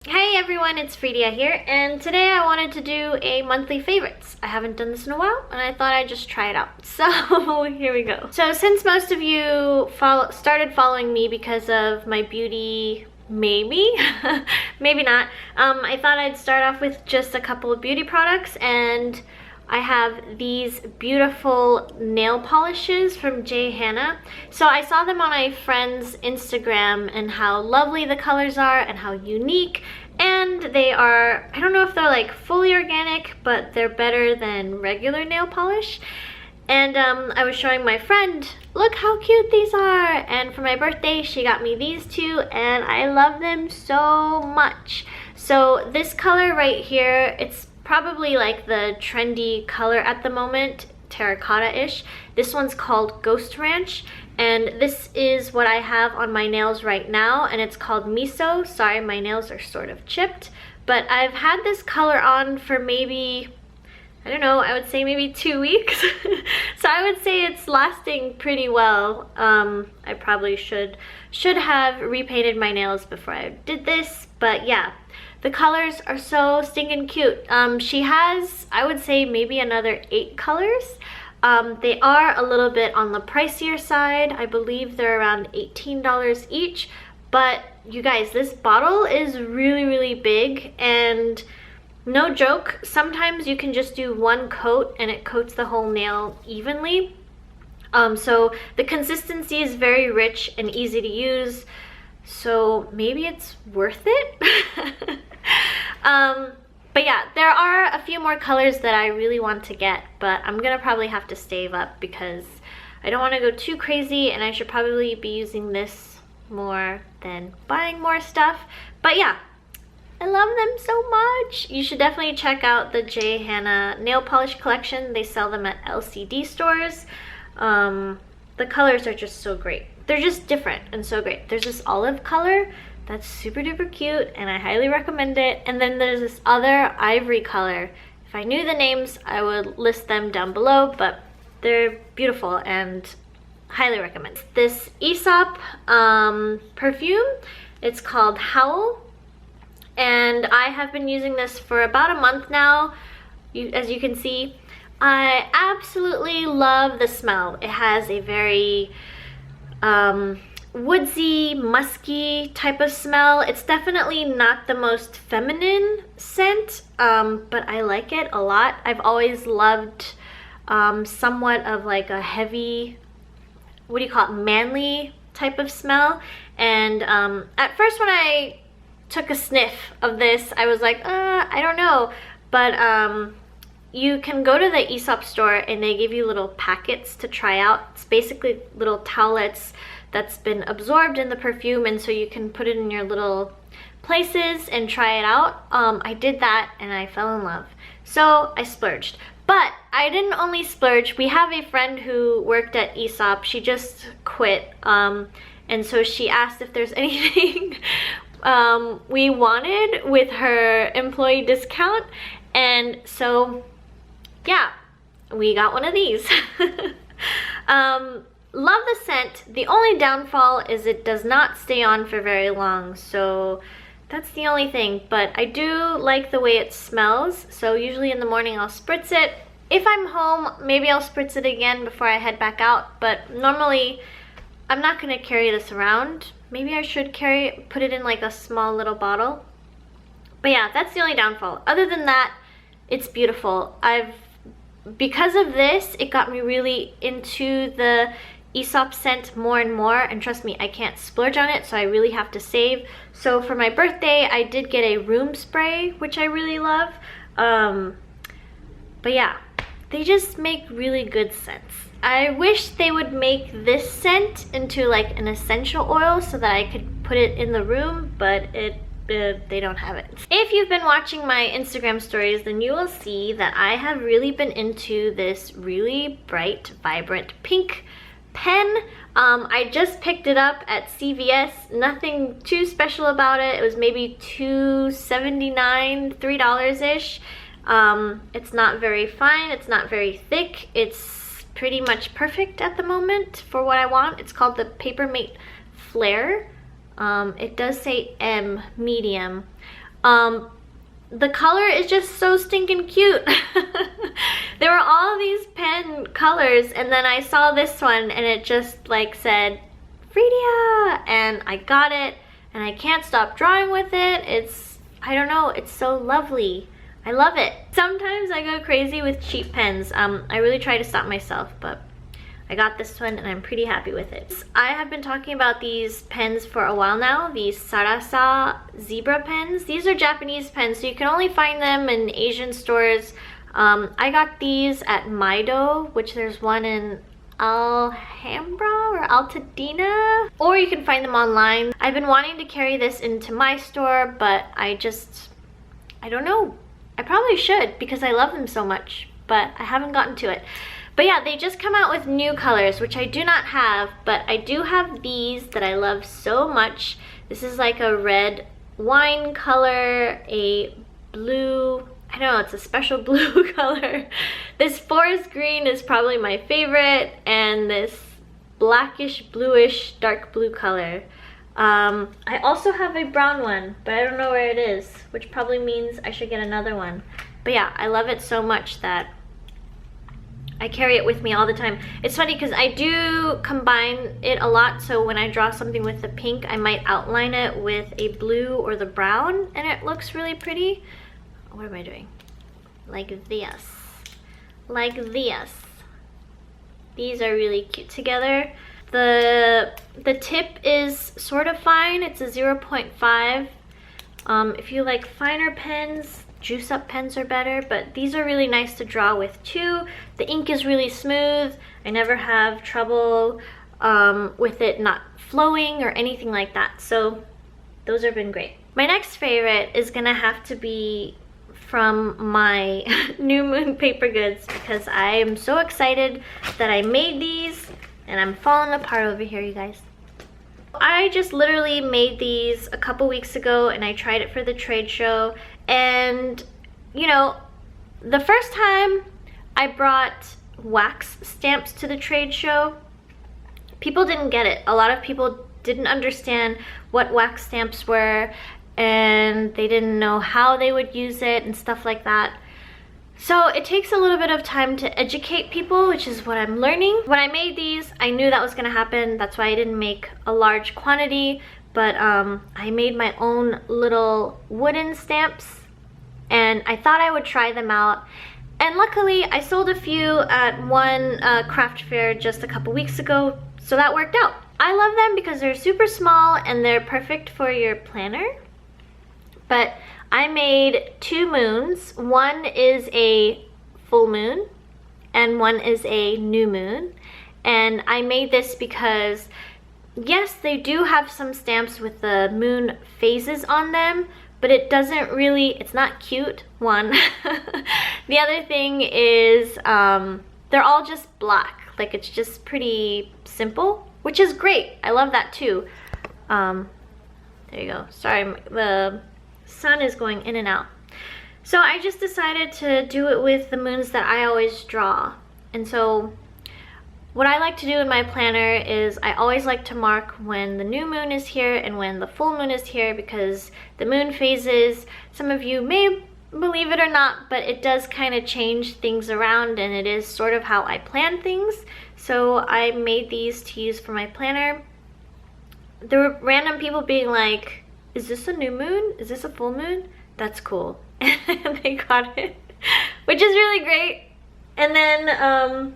Hey everyone, it's Friedia here, and today I wanted to do a monthly favorites. I haven't done this in a while, and I thought I'd just try it out. So here we go. So since most of you started following me because of my beauty, maybe, maybe not, I thought I'd start off with just a couple of beauty products, and I have these beautiful nail polishes from J. So I saw them on my friend's Instagram and how lovely the colors are and how unique, and they are, I don't know if they're like fully organic, but they're better than regular nail polish. And I was showing my friend, look how cute these are, and for my birthday she got me these two and I love them so much. So this color right here, it's probably like the trendy color at the moment, terracotta-ish. This one's called Ghost Ranch, and this is what I have on my nails right now, and it's called Miso. Sorry, my nails are sort of chipped, but I've had this color on for maybe, I don't know, I would say maybe 2 weeks. So I would say it's lasting pretty well. I probably should have repainted my nails before I did this, but yeah. The colors are so stinking cute. She has, I would say, maybe another 8 colors. They are a little bit on the pricier side. I believe they're around $18 each. But you guys, this bottle is really, really big, and no joke, sometimes you can just do one coat and it coats the whole nail evenly. So the consistency is very rich and easy to use. So maybe it's worth it. But yeah, there are a few more colors that I really want to get, but I'm gonna probably have to save up because I don't want to go too crazy, and I should probably be using this more than buying more stuff. But yeah, I love them so much. You should definitely check out the J. nail polish collection. They sell them at LCD stores. The colors are just so great. They're just different and so great. There's this olive color that's super duper cute and I highly recommend it. And then there's this other ivory color. If I knew the names, I would list them down below, but they're beautiful and highly recommend. This Aesop perfume, it's called Howl, and I have been using this for about a month now. As you can see, I absolutely love the smell. It has a very woodsy, musky type of smell. It's definitely not the most feminine scent, but I like it a lot. I've always loved somewhat of like a heavy, what do you call it, manly type of smell. And at first when I took a sniff of this, I was like, I don't know, but you can go to the Aesop store and they give you little packets to try out. It's basically little towelettes that's been absorbed in the perfume, and so you can put it in your little places and try it out. I did that and I fell in love. So I splurged. But I didn't only splurge. We have a friend who worked at Aesop. She just quit. And so she asked if there's anything we wanted with her employee discount. And so yeah, we got one of these. Love the scent. The only downfall is it does not stay on for very long, so that's the only thing. But I do like the way it smells, so usually in the morning I'll spritz it. If I'm home, maybe I'll spritz it again before I head back out, but normally I'm not going to carry this around. Maybe I should put it in like a small little bottle. But yeah, that's the only downfall. Other than that, it's beautiful. Because of this, it got me really into the Aesop scent more and more, and trust me, I can't splurge on it, so I really have to save. So for my birthday, I did get a room spray, which I really love. But yeah, they just make really good scents. I wish they would make this scent into like an essential oil so that I could put it in the room, but they don't have it. If you've been watching my Instagram stories, then you will see that I have really been into this really bright, vibrant pink pen. I just picked it up at CVS. Nothing too special about it. It was maybe $2.79, $3-ish. It's not very fine. It's not very thick. It's pretty much perfect at the moment for what I want. It's called the Papermate Flare. It does say M, medium. The color is just so stinking cute. There were all these pen colors, and then I saw this one and it just like said Friedia, and I got it and I can't stop drawing with it. I don't know, it's so lovely. I love it. Sometimes I go crazy with cheap pens. I really try to stop myself, but I got this one and I'm pretty happy with it. I have been talking about these pens for a while now, these Sarasa zebra pens. These are Japanese pens, so you can only find them in Asian stores. I got these at Maido, which there's one in Alhambra or Altadena, or you can find them online. I've been wanting to carry this into my store, but I don't know. I probably should because I love them so much, but I haven't gotten to it. But yeah, they just come out with new colors, which I do not have, but I do have these that I love so much. This is like a red wine color, a blue, I don't know, it's a special blue color. This forest green is probably my favorite, and this blackish, bluish, dark blue color. I also have a brown one, but I don't know where it is, which probably means I should get another one. But yeah, I love it so much that I carry it with me all the time. It's funny because I do combine it a lot, so when I draw something with the pink, I might outline it with a blue or the brown, and it looks really pretty. What am I doing? Like this. Like this. These are really cute together. The tip is sort of fine. It's a 0.5. If you like finer pens, juice up pens are better, but these are really nice to draw with too. The ink is really smooth. I never have trouble with it not flowing or anything like that. So those have been great. My next favorite is gonna have to be from my New Moon paper goods because I am so excited that I made these. And I'm falling apart over here, you guys. I just literally made these a couple weeks ago and I tried it for the trade show. And, you know, the first time I brought wax stamps to the trade show, people didn't get it. A lot of people didn't understand what wax stamps were, and they didn't know how they would use it and stuff like that. So it takes a little bit of time to educate people, which is what I'm learning. When I made these, I knew that was gonna happen. That's why I didn't make a large quantity, but I made my own little wooden stamps and I thought I would try them out. And luckily, I sold a few at one craft fair just a couple weeks ago, so that worked out. I love them because they're super small and they're perfect for your planner. But I made 2 moons. One is a full moon and one is a new moon. And I made this because, yes, they do have some stamps with the moon phases on them, but it doesn't really, it's not cute, one. The other thing is they're all just black. Like, it's just pretty simple, which is great. I love that too. There you go. Sorry, the sun is going in and out. So I just decided to do it with the moons that I always draw. And so what I like to do in my planner is I always like to mark when the new moon is here and when the full moon is here, because the moon phases, some of you may believe it or not, but it does kind of change things around, and it is sort of how I plan things. So I made these to use for my planner. There were random people being like, is this a new moon? Is this a full moon? That's cool. And they got it, which is really great. And then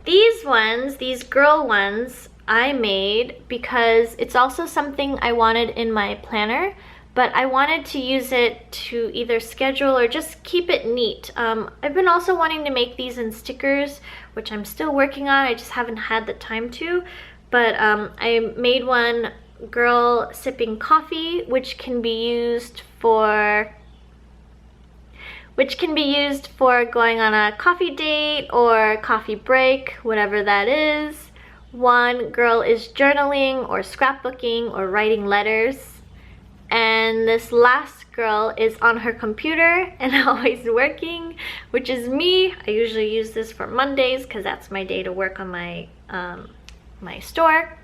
these ones, these girl ones, I made because it's also something I wanted in my planner, but I wanted to use it to either schedule or just keep it neat. I've been also wanting to make these in stickers, which I'm still working on. I just haven't had the time to. But I made one girl sipping coffee, which can be used for going on a coffee date or coffee break, whatever that is. One girl is journaling or scrapbooking or writing letters. And this last girl is on her computer and always working, which is me. I usually use this for Mondays because that's my day to work on my my store.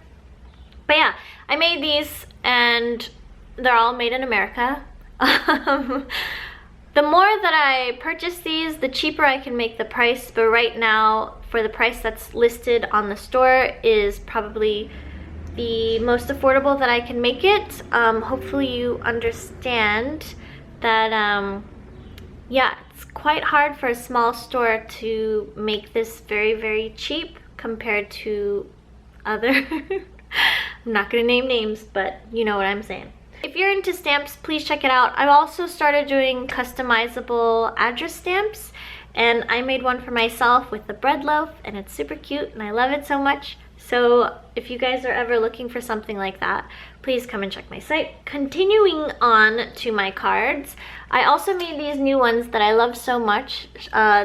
But yeah, I made these and they're all made in America. The more that I purchase these, the cheaper I can make the price, but right now, for the price that's listed on the store, is probably the most affordable that I can make it. Hopefully you understand that, yeah, it's quite hard for a small store to make this very, very cheap compared to other, I'm not gonna name names, but you know what I'm saying. If you're into stamps, please check it out. I've also started doing customizable address stamps, and I made one for myself with the bread loaf, and it's super cute and I love it so much. So if you guys are ever looking for something like that, please come and check my site. Continuing on to my cards, I also made these new ones that I love so much.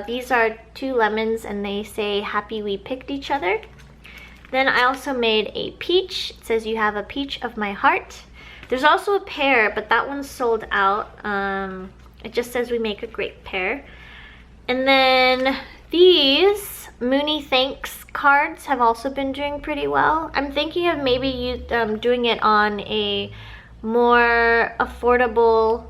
These are 2 lemons and they say happy we picked each other. Then I also made a peach. It says you have a peach of my heart. There's also a pear, but that one's sold out. It just says we make a great pair. And then these Mooney Thanks cards have also been doing pretty well. I'm thinking of maybe doing it on a more affordable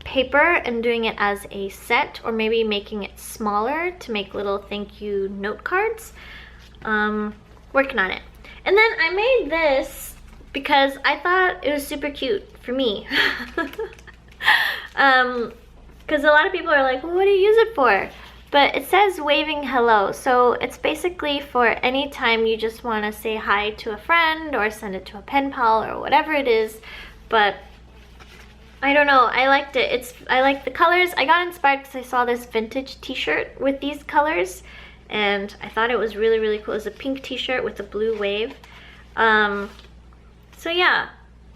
paper and doing it as a set, or maybe making it smaller to make little thank you note cards. Working on it. And then I made this because I thought it was super cute for me. Because a lot of people are like, well, what do you use it for? But it says waving hello, so it's basically for any time you just want to say hi to a friend or send it to a pen pal or whatever it is. But I don't know, I liked it. I like the colors. I got inspired because I saw this vintage t-shirt with these colors, and I thought it was really, really cool. It was a pink t-shirt with a blue wave. So yeah,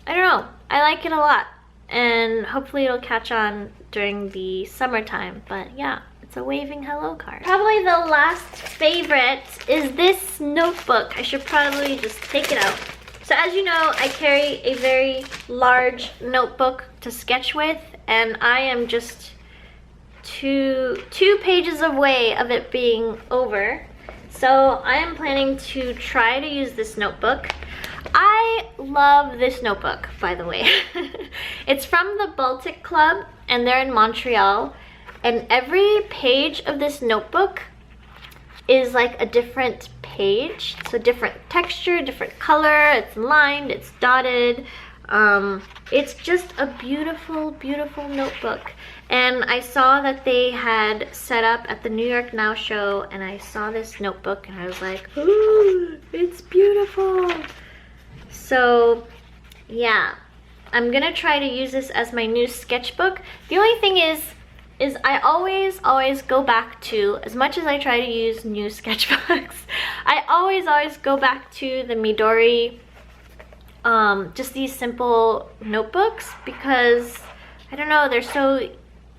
I don't know, I like it a lot, and hopefully it'll catch on during the summertime. But yeah, it's a waving hello card. Probably the last favorite is this notebook. I should probably just take it out. So as you know, I carry a very large notebook to sketch with, and I am just two pages away of it being over. So I am planning to try to use this notebook. I love this notebook, by the way. It's from the Baltic Club, and they're in Montreal. And every page of this notebook is like a different page. So different texture, different color, it's lined, it's dotted. It's just a beautiful, beautiful notebook. And I saw that they had set up at the New York Now show, and I saw this notebook and I was like, ooh, it's beautiful. So yeah, I'm gonna try to use this as my new sketchbook. The only thing is I always go back to, as much as I try to use new sketchbooks, I always go back to the Midori, just these simple notebooks, because I don't know, they're so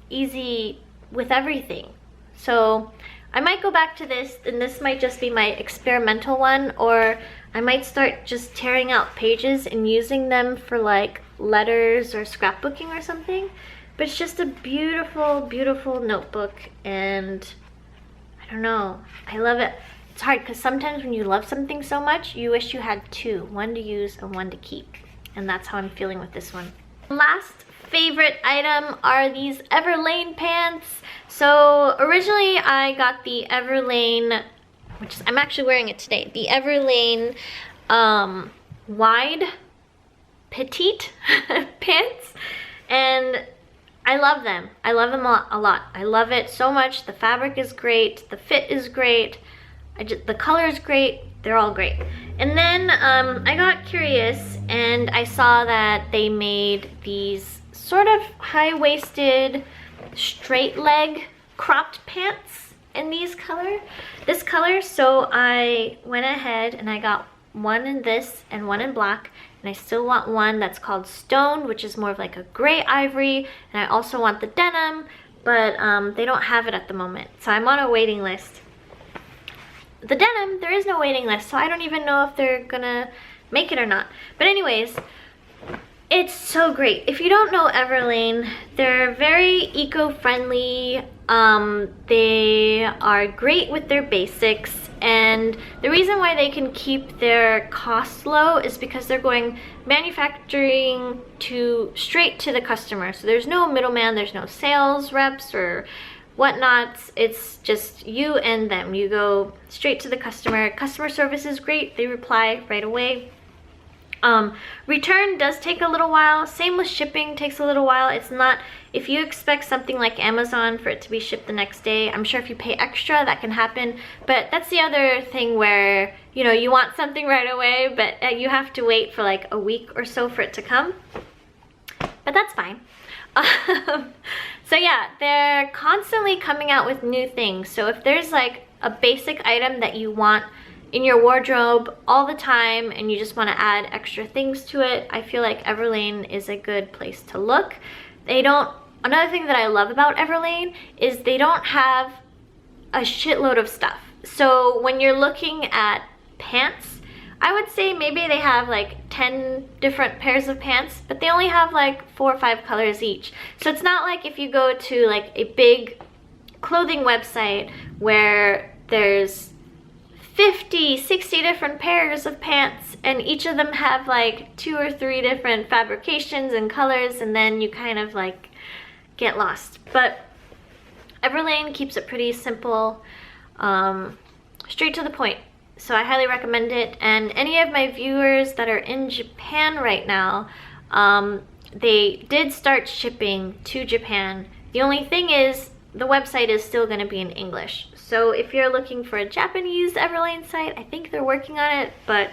easy with everything. So I might go back to this, and this might just be my experimental one, or I might start just tearing out pages and using them for like letters or scrapbooking or something. But it's just a beautiful, beautiful notebook, and I don't know, I love it. It's hard because sometimes when you love something so much, you wish you had 2, one to use and one to keep. And that's how I'm feeling with this one. Last favorite item are these Everlane pants. So originally I got the Everlane, which is, I'm actually wearing it today, the Everlane wide petite pants, and I love them. I love them a lot. I love it so much. The fabric is great, the fit is great, the color is great, they're all great. And then I got curious and I saw that they made these sort of high-waisted straight leg cropped pants in this color. So I went ahead and I got one in this and one in black, and I still want one that's called Stone, which is more of like a gray ivory, and I also want the denim, but they don't have it at the moment, so I'm on a waiting list. The denim, there is no waiting list, so I don't even know if they're gonna make it or not. But anyways, It's so great. If you don't know Everlane, they're very eco-friendly. They are great with their basics, and the reason why they can keep their costs low is because they're going manufacturing to straight to the customer. So there's no middleman, there's no sales reps or whatnot. It's just you and them. You go straight to the customer. Customer service is great. They reply right away. Return does take a little while. Same with shipping, takes a little while. It's not, if you expect something like Amazon for it to be shipped the next day, I'm sure if you pay extra that can happen. But that's the other thing where, you know, you want something right away, but you have to wait for like a week or so for it to come. But that's fine. So yeah, they're constantly coming out with new things. So if there's like a basic item that you want in your wardrobe all the time and you just want to add extra things to it, I feel like Everlane is a good place to look. Another thing that I love about Everlane is they don't have a shitload of stuff. So when you're looking at pants, I would say maybe they have like 10 different pairs of pants, but they only have like 4 or 5 colors each. So it's not like if you go to like a big clothing website where there's 50, 60 different pairs of pants and each of them have like 2 or 3 different fabrications and colors, and then you kind of like get lost. But Everlane keeps it pretty simple, straight to the point. So I highly recommend it. And any of my viewers that are in Japan right now, they did start shipping to Japan. The only thing is the website is still going to be in English. So if you're looking for a Japanese Everlane site, I think they're working on it, but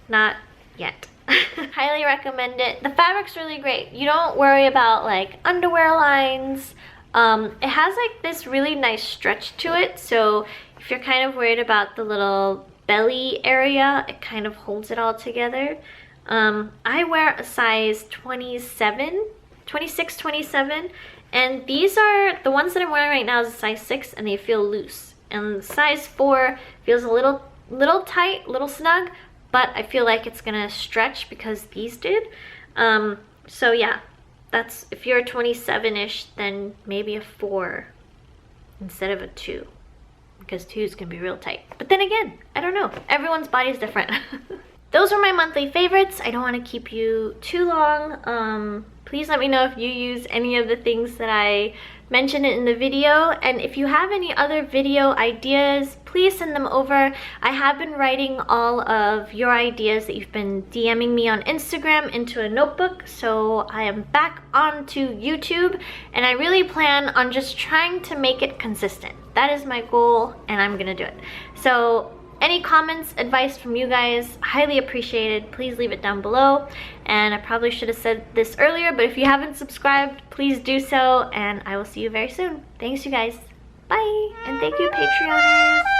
not yet. Highly recommend it. The fabric's really great. You don't worry about like underwear lines. It has like this really nice stretch to it, so if you're kind of worried about the little belly area, it kind of holds it all together. I wear a size 26, 27, and these are, the ones that I'm wearing right now is a size 6 and they feel loose. And size 4 feels a little tight, little snug, but I feel like it's gonna stretch because these did. So yeah, that's, if you're 27-ish, then maybe a 4 instead of a 2. Because 2s can be real tight. But then again, I don't know. Everyone's body is different. Those are my monthly favorites. I don't want to keep you too long. Please let me know if you use any of the things that I mentioned in the video. And if you have any other video ideas, please send them over. I have been writing all of your ideas that you've been DMing me on Instagram into a notebook. So I am back onto YouTube, and I really plan on just trying to make it consistent. That is my goal, and I'm gonna do it. So any comments, advice from you guys, highly appreciated. Please leave it down below. And I probably should have said this earlier, but if you haven't subscribed, please do so, and I will see you very soon. Thanks, you guys. Bye, and thank you, Patreoners.